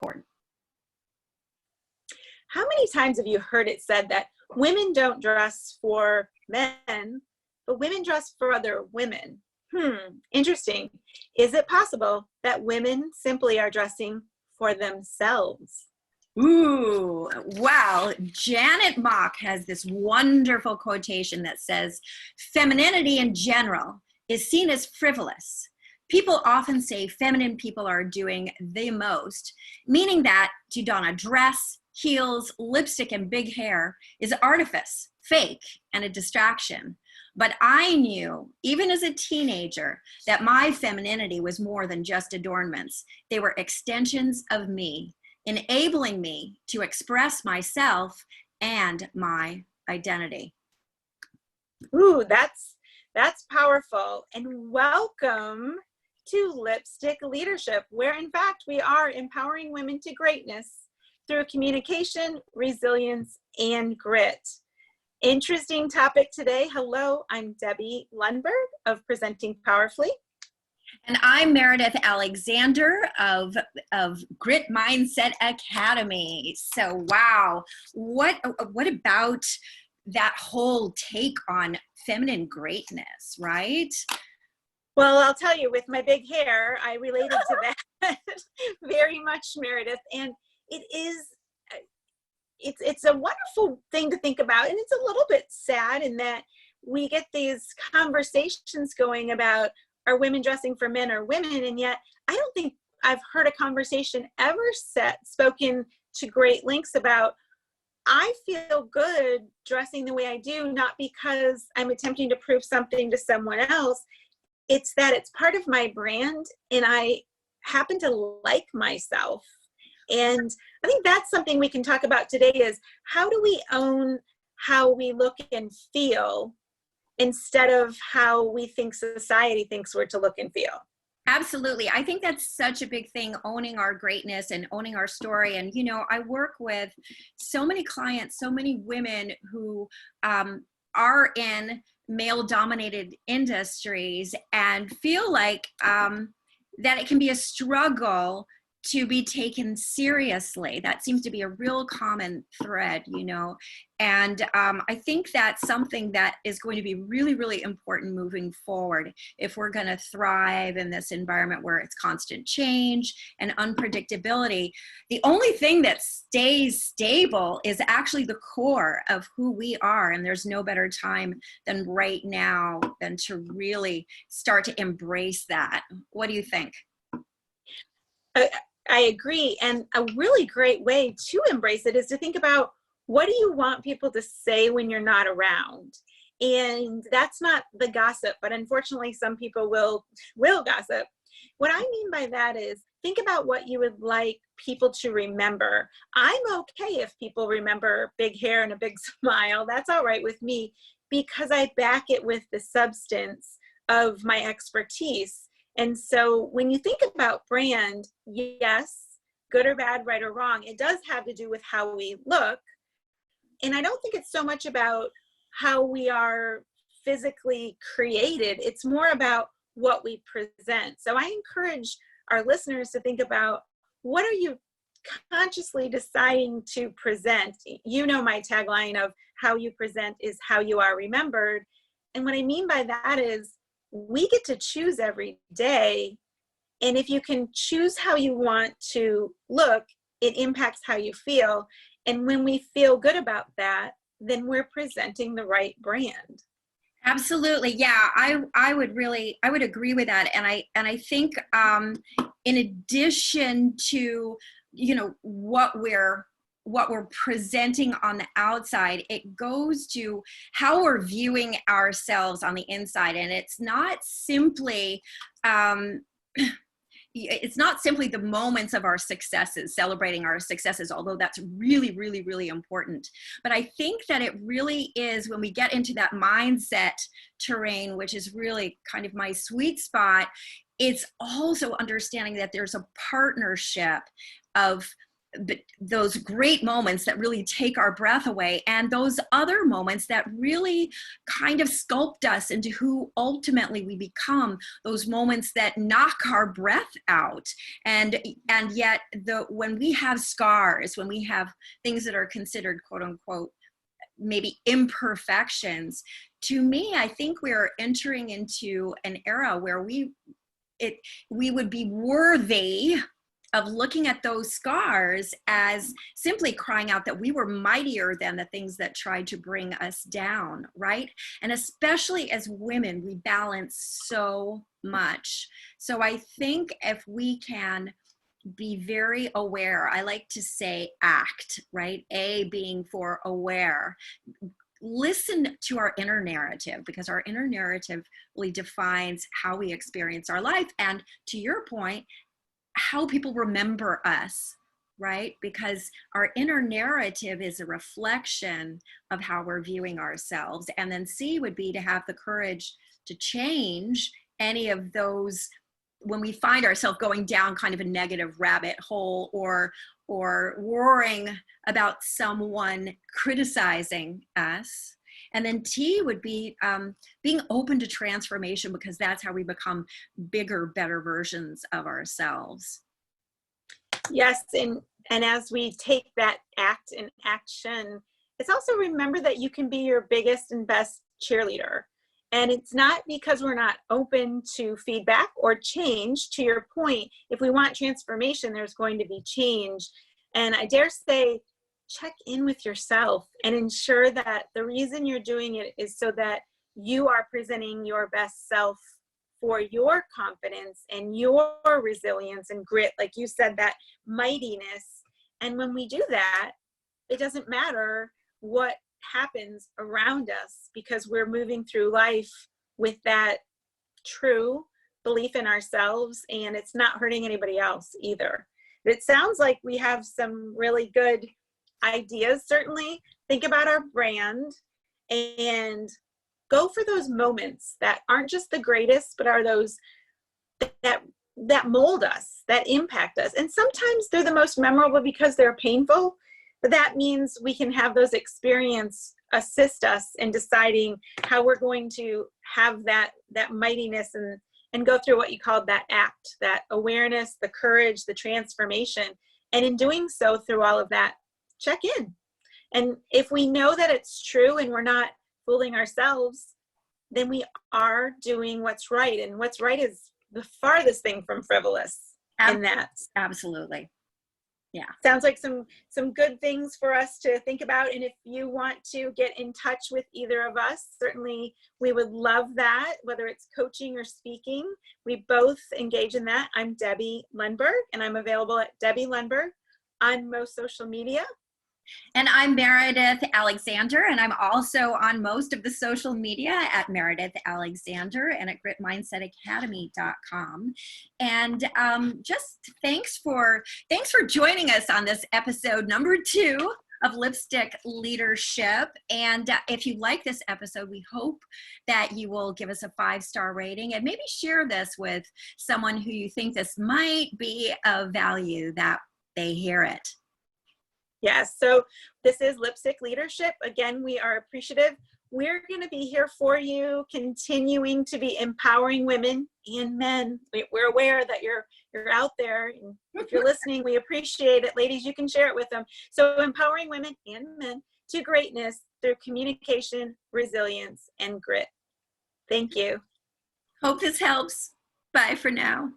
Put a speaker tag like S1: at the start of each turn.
S1: important.
S2: How many times have you heard it said that women don't dress for men, but women dress for other women? Interesting. Is it possible that women simply are dressing for themselves?
S1: Ooh, wow. Janet Mock has this wonderful quotation that says, femininity in general is seen as frivolous. People often say feminine people are doing the most, meaning that to don a dress, heels, lipstick, and big hair is artifice, fake, and a distraction. But I knew, even as a teenager, that my femininity was more than just adornments. They were extensions of me, enabling me to express myself and my identity.
S2: Ooh, that's powerful. And welcome to Lipstick Leadership, where in fact we are empowering women to greatness through communication, resilience, and grit. Interesting topic today. Hello, I'm Debbie Lundberg of Presenting Powerfully.
S1: And I'm Meridith Alexander of Grit Mindset Academy. So, wow, what about that whole take on feminine greatness, right?
S2: Well, I'll tell you, with my big hair, I related to that very much, Meridith. And it's a wonderful thing to think about. And it's a little bit sad in that we get these conversations going about, are women dressing for men or women? And yet I don't think I've heard a conversation ever spoken to great lengths about, I feel good dressing the way I do, not because I'm attempting to prove something to someone else. It's that it's part of my brand and I happen to like myself. And I think that's something we can talk about today is, how do we own how we look and feel instead of how we think society thinks we're to look and feel?
S1: Absolutely. I think that's such a big thing, owning our greatness and owning our story. And, you know, I work with so many clients, so many women who are in male-dominated industries and feel like that it can be a struggle to be taken seriously. That seems to be a real common thread, you know. And I think that's something that is going to be really, really important moving forward if we're going to thrive in this environment where it's constant change and unpredictability. The only thing that stays stable is actually the core of who we are. And there's no better time than right now than to really start to embrace that. What do you think?
S2: I agree. And a really great way to embrace it is to think about, what do you want people to say when you're not around? And that's not the gossip, but unfortunately some people will gossip. What I mean by that is, think about what you would like people to remember. I'm okay if people remember big hair and a big smile. That's all right with me, because I back it with the substance of my expertise. And so when you think about brand, yes, good or bad, right or wrong, it does have to do with how we look. And I don't think it's so much about how we are physically created. It's more about what we present. So I encourage our listeners to think about, what are you consciously deciding to present? You know, my tagline of how you present is how you are remembered. And what I mean by that is, we get to choose every day. And if you can choose how you want to look, it impacts how you feel. And when we feel good about that, then we're presenting the right brand.
S1: Absolutely. Yeah, I would agree with that. And I think in addition to, you know, what we're presenting on the outside, it goes to how we're viewing ourselves on the inside. And it's not simply the moments of our successes, celebrating our successes, although that's really, really, really important. But I think that it really is when we get into that mindset terrain, which is really kind of my sweet spot, it's also understanding that there's a partnership of but those great moments that really take our breath away, and those other moments that really kind of sculpt us into who ultimately we become, those moments that knock our breath out. And yet when we have scars, when we have things that are considered quote unquote maybe imperfections, to me, I think we're entering into an era where we would be worthy of looking at those scars as simply crying out that we were mightier than the things that tried to bring us down, right? And especially as women, we balance so much. So I think if we can be very aware, I like to say ACT, right? A being for aware. Listen to our inner narrative, because our inner narrative really defines how we experience our life. And to your point, how people remember us, right? Because our inner narrative is a reflection of how we're viewing ourselves. And then C would be to have the courage to change any of those when we find ourselves going down kind of a negative rabbit hole, or worrying about someone criticizing us. And then T would be being open to transformation, because that's how we become bigger, better versions of ourselves.
S2: Yes, and as we take that act in action, it's also remember that you can be your biggest and best cheerleader. And it's not because we're not open to feedback or change. To your point, if we want transformation, there's going to be change. And I dare say, check in with yourself and ensure that the reason you're doing it is so that you are presenting your best self for your confidence and your resilience and grit, like you said, that mightiness. And when we do that, it doesn't matter what happens around us, because we're moving through life with that true belief in ourselves, and it's not hurting anybody else either. It sounds like we have some really good ideas. Certainly think about our brand and go for those moments that aren't just the greatest, but are those that mold us, that impact us. And sometimes they're the most memorable because they're painful, but that means we can have those experiences assist us in deciding how we're going to have that mightiness and go through what you called that ACT, that awareness, the courage, the transformation. And in doing so, through all of that, check in. And if we know that it's true and we're not fooling ourselves, then we are doing what's right. And what's right is the farthest thing from frivolous. And that's
S1: absolutely. Yeah.
S2: Sounds like some good things for us to think about. And if you want to get in touch with either of us, certainly we would love that, whether it's coaching or speaking. We both engage in that. I'm Debbie Lundberg, and I'm available at Debbie Lundberg on most social media.
S1: And I'm Meridith Alexander, and I'm also on most of the social media at Meridith Alexander and at gritmindsetacademy.com. And just thanks for joining us on this episode number 2 of Lipstick Leadership. And if you like this episode, we hope that you will give us a 5-star rating and maybe share this with someone who you think this might be of value, that they hear it.
S2: Yes, so this is Lipstick Leadership. Again, we are appreciative. We're going to be here for you, continuing to be empowering women and men. We're aware that you're out there. If you're listening, we appreciate it. Ladies, you can share it with them. So empowering women and men to greatness through communication, resilience, and grit. Thank you.
S1: Hope this helps. Bye for now.